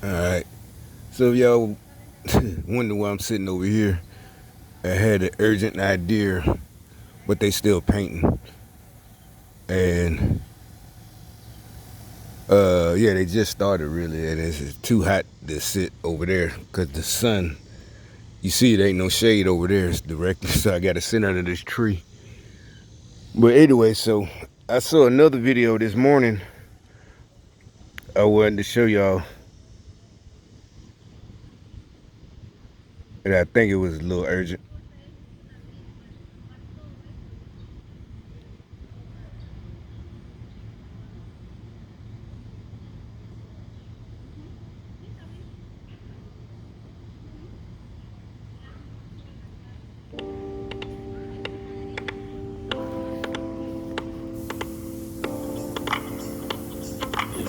Alright, so if y'all wonder why I'm sitting over here, I had an urgent idea, but they still painting. And yeah, they just started really, and it's too hot to sit over there because the sun, you see, it ain't no shade over there. It's directly, so I got to sit under this tree. But anyway, so I saw another video this morning. I wanted to show y'all, and I think it was a little urgent.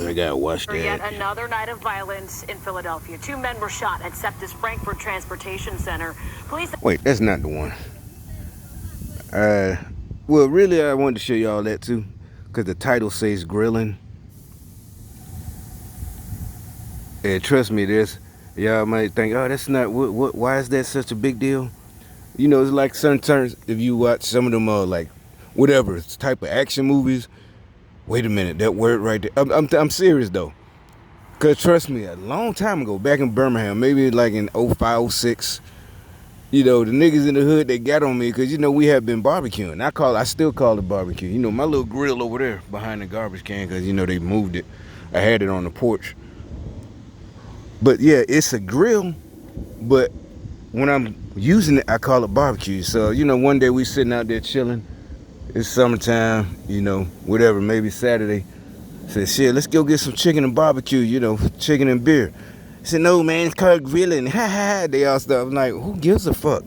I gotta watch that. Yet another night of violence in Philadelphia. 2 men were shot at Septis Frankfurt Transportation Center. Police. Wait, that's not the one. Well, really, I wanted to show y'all that too, because the title says grilling. And trust me, this y'all might think, oh, that's not what. Why is that such a big deal? You know, it's like sometimes if you watch some of them, like whatever type of action movies. Wait a minute, that word right there. I'm serious though, cause trust me, a long time ago, back in Birmingham, maybe like in 05, 06. You know, the niggas in the hood, they got on me because, you know, we have been barbecuing. I still call it barbecue. You know, my little grill over there behind the garbage can because, you know, they moved it. I had it on the porch. But yeah, it's a grill, but when I'm using it, I call it barbecue. So, you know, one day we sitting out there chilling. It's summertime, you know, whatever, maybe Saturday. Said, shit, let's go get some chicken and barbecue, you know, chicken and beer. I said, no, man, it's called grilling. Ha ha. They all stuff. I'm like, who gives a fuck?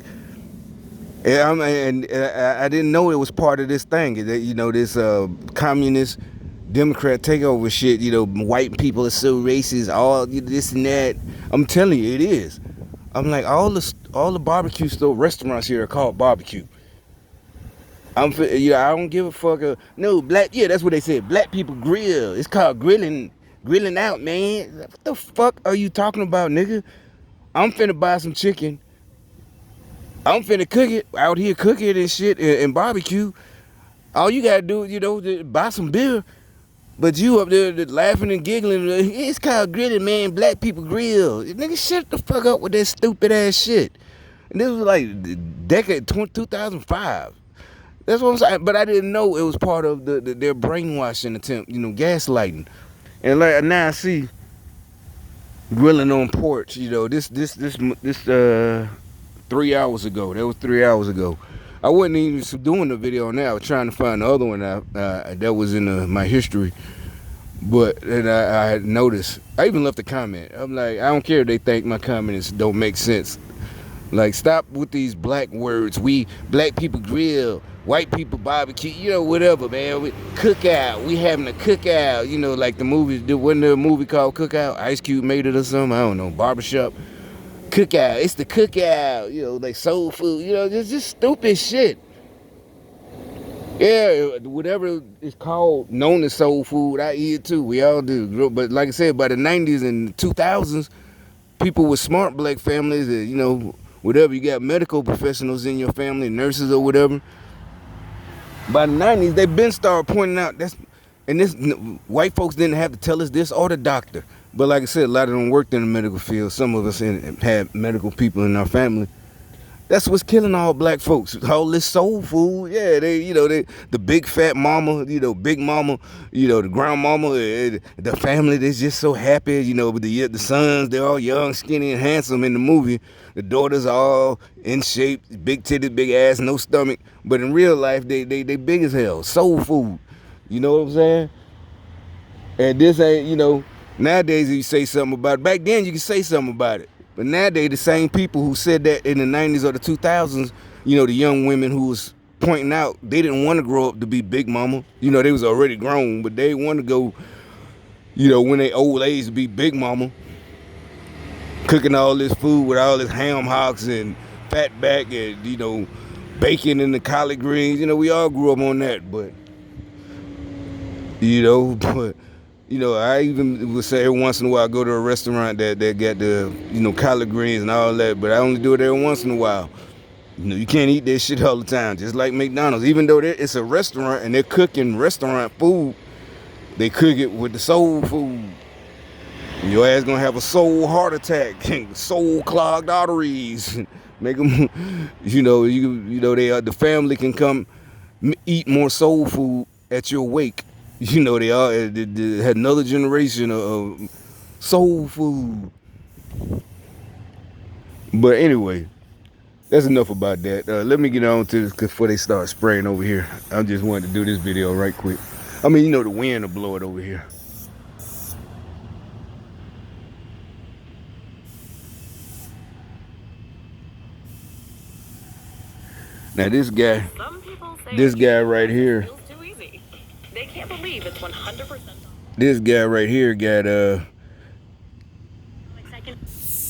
And I didn't know it was part of this thing. You know, this communist Democrat takeover shit. You know, white people are so racist. All this and that. I'm telling you, it is. I'm like, all the barbecue store restaurants here are called barbecue. I don't give a fuck. No, black. Yeah, that's what they said. Black people grill. It's called grilling. Grilling out, man. What the fuck are you talking about, nigga? I'm finna buy some chicken. I'm finna cook it out here, cook it and shit, and barbecue. All you gotta do, you know, buy some beer. But you up there laughing and giggling. It's called grilling, man. Black people grill. Nigga, shut the fuck up with that stupid ass shit. And this was like decade 2005. That's what I'm saying. But I didn't know it was part of their brainwashing attempt, you know, gaslighting. And like now I see grilling on porch. You know, this 3 hours ago. That was 3 hours ago. I wasn't even doing the video on that. I was trying to find the other one that was in my history. But then I had noticed. I even left a comment. I'm like, I don't care if they think my comments don't make sense. Like, stop with these black words. We black people grill, white people barbecue, you know, whatever, man. We cookout. We having a cookout. You know, like the movie. Wasn't there a movie called Cookout? Ice Cube made it or something. I don't know. Barbershop. Cookout. It's the cookout. You know, like soul food. You know, just stupid shit. Yeah, whatever it's called, known as soul food, I eat it too. We all do. But like I said, by the 90s and 2000s, people with smart black families, you know, whatever, you got medical professionals in your family, nurses or whatever. By the 90s, they been started pointing out and this white folks didn't have to tell us this or the doctor. But like I said, a lot of them worked in the medical field. Some of us had medical people in our family. That's what's killing all black folks. All this soul food, yeah. The big fat mama, you know, big mama, you know, the grandmama, the family. They're just so happy, you know. But the sons, they're all young, skinny, and handsome in the movie. The daughters are all in shape, big titties, big ass, no stomach. But in real life, they big as hell. Soul food, you know what I'm saying? And this ain't, you know. Nowadays, you say something about it. Back then, you could say something about it. But nowadays, the same people who said that in the 90s or the 2000s, you know, the young women who was pointing out they didn't want to grow up to be big mama. You know, they was already grown, but they want to go, you know, when they old age to be big mama, cooking all this food with all this ham hocks and fat back and, you know, bacon and the collard greens. You know, we all grew up on that, but, you know, but You know, I even would say every once in a while I go to a restaurant that got the, you know, collard greens and all that, but I only do it every once in a while. You know, you can't eat that shit all the time, just like McDonald's. Even though it's a restaurant and they're cooking restaurant food, they cook it with the soul food. Your ass gonna have a soul heart attack, soul clogged arteries. Make them, you know the family can come eat more soul food at your wake. You know they are they had another generation of soul food. But anyway, that's enough about that. Let me get on to this before they start spraying over here. I just wanted to do this video right quick. I mean, you know the wind will blow it over here. Now Some people say this guy achieving right greatness here, feels too easy. They can't believe it's 100%. this guy right here got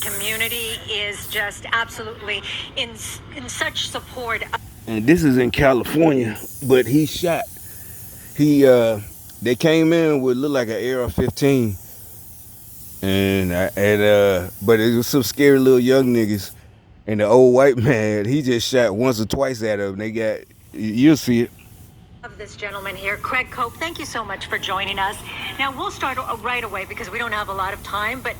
Community is just absolutely in such support. and this is in California, but he shot. He they came in with look like an AR-15, but it was some scary little young niggas, and the old white man he just shot once or twice at them. They got you'll see it. Of this gentleman here, Craig Cope, thank you so much for joining us. Now, we'll start right away because we don't have a lot of time, but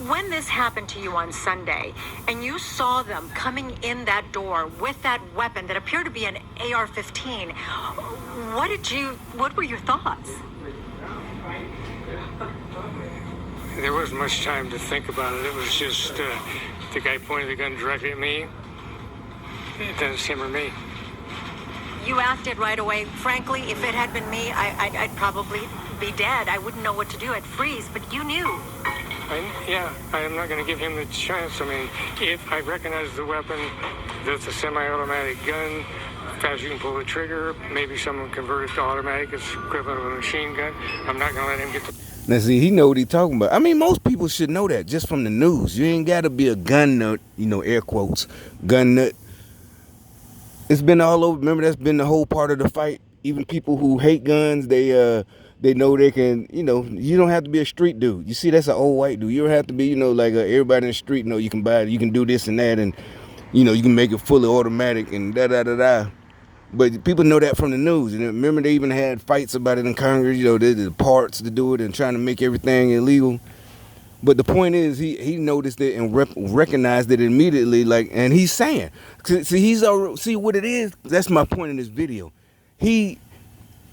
when this happened to you on Sunday and you saw them coming in that door with that weapon that appeared to be an AR-15, what were your thoughts? There wasn't much time to think about it. It was just the guy pointed the gun directly at me. That's him or me. You acted right away. Frankly, if it had been me, I'd probably be dead. I wouldn't know what to do. I'd freeze, but you knew. I'm not going to give him the chance. I mean, if I recognize the weapon, that's a semi-automatic gun. Fast you can pull the trigger. Maybe someone converted to automatic. It's equivalent of a machine gun. I'm not going to let him get the... Now see, he know what he talking about. I mean, most people should know that just from the news. You ain't got to be a gun nut, you know, air quotes, gun nut. It's been all over. Remember, that's been the whole part of the fight. Even people who hate guns, they know they can. You know, you don't have to be a street dude. You see, that's an old white dude. You don't have to be, you know, like everybody in the street. You know, you can buy it. You can do this and that, and you know, you can make it fully automatic and da da da da. But people know that from the news. And remember, they even had fights about it in Congress. You know, the parts to do it and trying to make everything illegal. But the point is, he noticed it and recognized it immediately. Like, and he's saying, see what it is. That's my point in this video.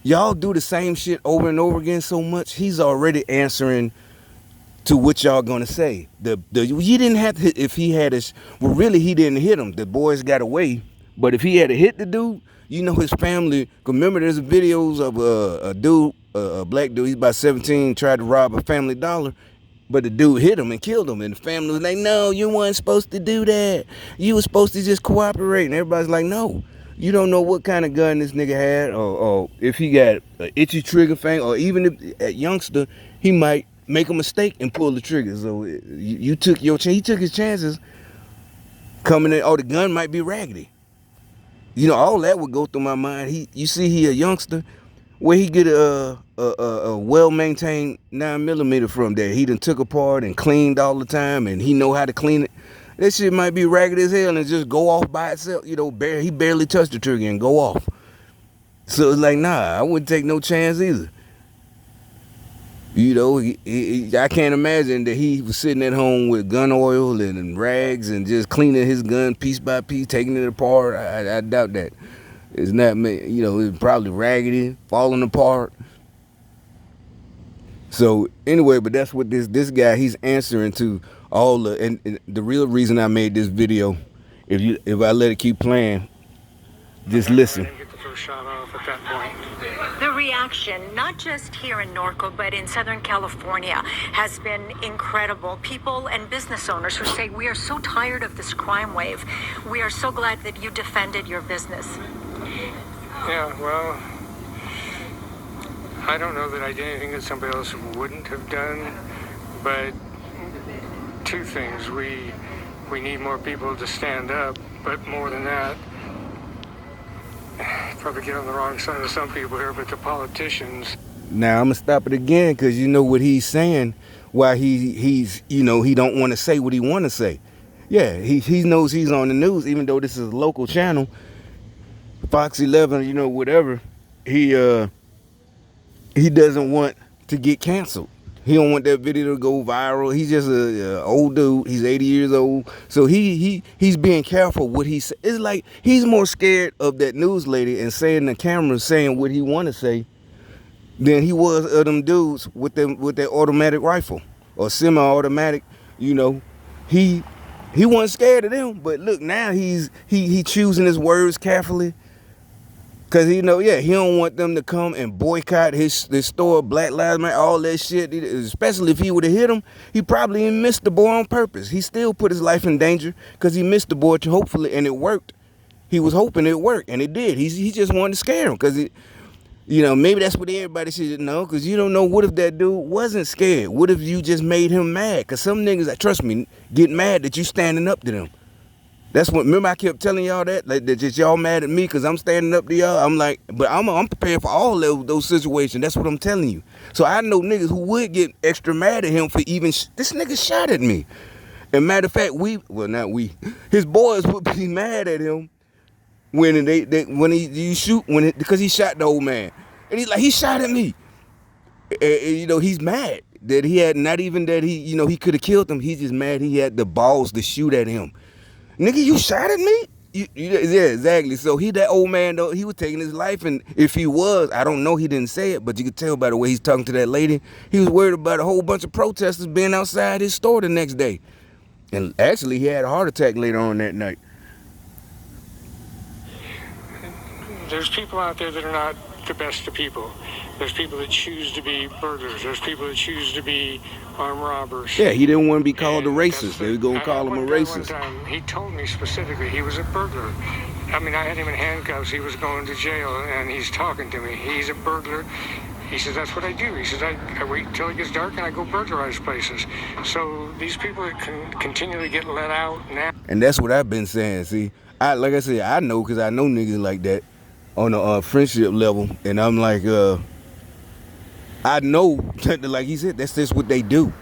Y'all do the same shit over and over again so much. He's already answering to what y'all gonna say. You didn't have to hit if he had his. Well, really, he didn't hit him. The boys got away. But if he had hit the dude, you know his family. Remember, there's videos of a dude, a black dude. He's about 17, tried to rob a Family Dollar. But the dude hit him and killed him. And the family was like, no, you weren't supposed to do that. You were supposed to just cooperate. And everybody's like, no. You don't know what kind of gun this nigga had, or if he got an itchy trigger thing, or even if at youngster, he might make a mistake and pull the trigger. So you took your chance. He took his chances coming in. Oh, the gun might be raggedy. You know, all that would go through my mind. You see, he a youngster. Where he get a well-maintained 9mm from that he done took apart and cleaned all the time, and he know how to clean it. That shit might be ragged as hell and just go off by itself. You know, he barely touched the trigger and go off. So it's like, nah, I wouldn't take no chance either. You know, I can't imagine that he was sitting at home with gun oil and rags and just cleaning his gun piece by piece, taking it apart. I doubt that. It's not, you know, it's probably raggedy, falling apart. So anyway, but that's what this guy, he's answering to all the, and the real reason I made this video, if I let it keep playing, just listen. Get the first shot off at that point. The reaction, not just here in Norco, but in Southern California, has been incredible. People and business owners who say, we are so tired of this crime wave. We are so glad that you defended your business. Yeah, well, I don't know that I did anything that somebody else wouldn't have done, but two things. We need more people to stand up, but more than that, probably get on the wrong side of some people here, but the politicians. Now I'm gonna stop it again because you know what he's saying. Why he's he don't want to say what he want to say. Yeah, he knows he's on the news, even though this is a local channel, Fox 11, whatever. He uh he doesn't want to get canceled. He don't want that video to go viral. He's just a old dude. He's 80 years old, so he's being careful what he say. It's like he's more scared of that news lady and saying the camera saying what he want to say than he was of them dudes with that automatic rifle or semi-automatic. You know, he he wasn't scared of them, but look now he choosing his words carefully. Cause yeah, he don't want them to come and boycott his store, Black Lives Matter, all that shit. Especially if he would have hit him, he probably missed the boy on purpose. He still put his life in danger because he missed the boy. Hopefully, and it worked. He was hoping it worked, and it did. He just wanted to scare him because maybe that's what everybody should know. Because you don't know what if that dude wasn't scared. What if you just made him mad? Because some niggas, trust me, get mad that you standing up to them. That's what. Remember, I kept telling y'all that just y'all mad at me because I'm standing up to y'all. I'm like, but I'm prepared for all those situations. That's what I'm telling you. So I know niggas who would get extra mad at him for even this nigga shot at me. And matter of fact, not we, his boys would be mad at him when when you shoot because he shot the old man, and he's like he shot at me. He's mad that he had not even that he could have killed him. He's just mad he had the balls to shoot at him. Nigga, you shot at me? Yeah, exactly. So that old man, though, he was taking his life, and if he was, I don't know, he didn't say it, but you could tell by the way he's talking to that lady, he was worried about a whole bunch of protesters being outside his store the next day. And actually, he had a heart attack later on that night. There's people out there that are not the best of people. There's people that choose to be burglars. There's people that choose to be armed robbers. Yeah, he didn't want to be called a racist. They were going to call him a racist. One time, he told me specifically he was a burglar. I mean, I had him in handcuffs. He was going to jail, and he's talking to me. He's a burglar. He says, that's what I do. He says, I wait until it gets dark, and I go burglarize places. So these people that can continually get let out now. And that's what I've been saying. See, like I said, I know because I know niggas like that on a friendship level. And I'm like, I know, like he said, that's just what they do.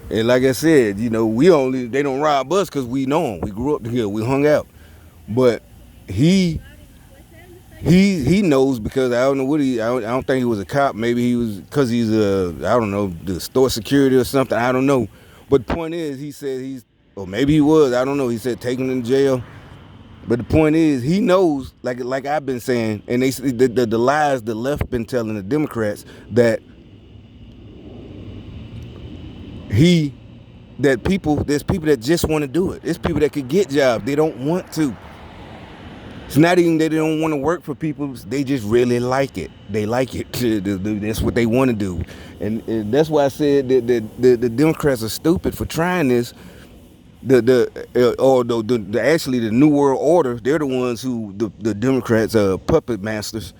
And like I said, they don't rob us because we know him. We grew up together. We hung out. But he knows because I don't know I don't think he was a cop. Maybe he was because he's I don't know, the store security or something. I don't know. But the point is, he said or maybe he was. I don't know. He said take him to jail. But the point is, he knows, like I've been saying, and the lies the left been telling the Democrats that there's people that just want to do it. There's people that could get jobs. They don't want to. It's not even that they don't want to work for people. They just really like it. They like it. That's what they want to do. And that's why I said that the Democrats are stupid for trying this. Actually the New World Order, they're the ones who the Democrats are puppet masters.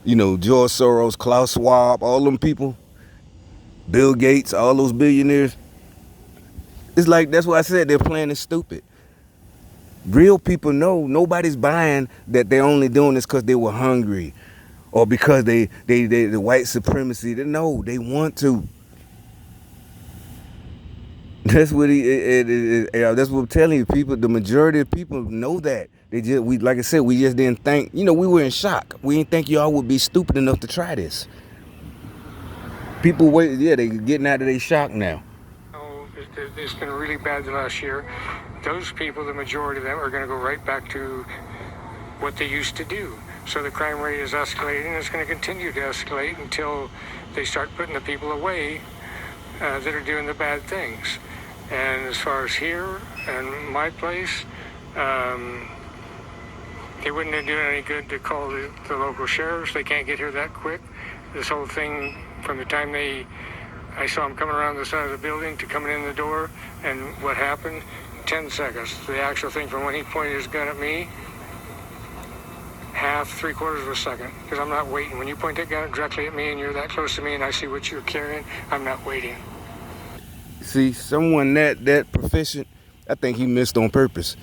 George Soros, Klaus Schwab, all them people, Bill Gates, all those billionaires. It's like that's why I said they're playing it stupid. Real people know nobody's buying that they're only doing this because they were hungry or because they the white supremacy. No, they want to. That's what that's what I'm telling you. People, the majority of people know that. Like I said, we just didn't think. We were in shock. We didn't think y'all would be stupid enough to try this. People wait. Yeah, they getting out of their shock now. It's been really bad the last year. Those people, the majority of them, are going to go right back to what they used to do. So the crime rate is escalating. It's going to continue to escalate until they start putting the people away that are doing the bad things. And as far as here and my place, it wouldn't do any good to call the local sheriffs. They can't get here that quick. This whole thing, from the time I saw him coming around the side of the building to coming in the door, and what happened, 10 seconds. The actual thing from when he pointed his gun at me, half, 3/4 of a second, because I'm not waiting. When you point that gun directly at me and you're that close to me and I see what you're carrying, I'm not waiting. See, someone that proficient, I think he missed on purpose.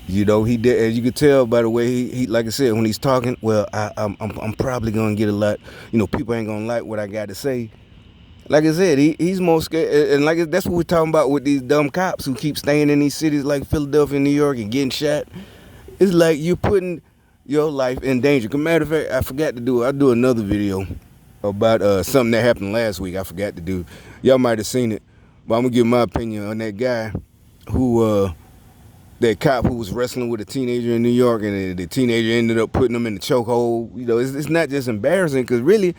You know, he did, as you could tell by the way he like I said, when he's talking, well, I'm probably gonna get a lot. You know, people ain't gonna like what I got to say. Like I said, he's more scared, and like that's what we're talking about with these dumb cops who keep staying in these cities like Philadelphia and New York and getting shot. It's like you're putting your life in danger. As a matter of fact, I forgot to do it. I'll do another video about something that happened last week. I forgot to do. Y'all might have seen it, but I'm gonna give my opinion on that guy who that cop who was wrestling with a teenager in New York, and the teenager ended up putting him in the chokehold. You know, it's not just embarrassing because really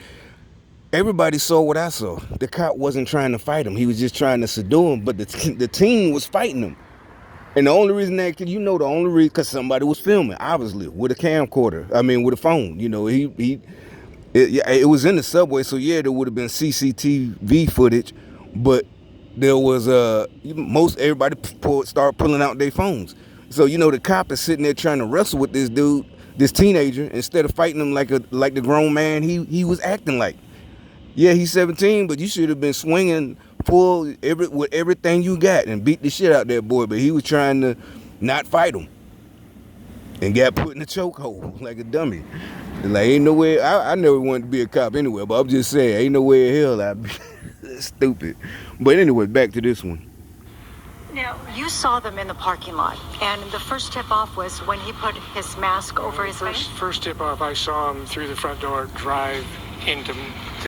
everybody saw what I saw. The cop wasn't trying to fight him; he was just trying to subdue him. But the team was fighting him, and the only reason the only reason because somebody was filming, obviously with a camcorder. I mean, with a phone. You know, it was in the subway, so yeah, there would have been CCTV footage, but there was most everybody start pulling out their phones. So you know the cop is sitting there trying to wrestle with this dude, this teenager, instead of fighting him like the grown man he was acting like. Yeah, he's 17, but you should have been swinging full with everything you got and beat the shit out that boy. But he was trying to not fight him and got put in the chokehold like a dummy. Like ain't no way. I never wanted to be a cop anyway, but I'm just saying ain't no way in hell I'd be stupid. But anyway, back to this one. Now, you saw them in the parking lot, and the first tip off was when he put his mask over his face? First tip off, I saw him through the front door drive into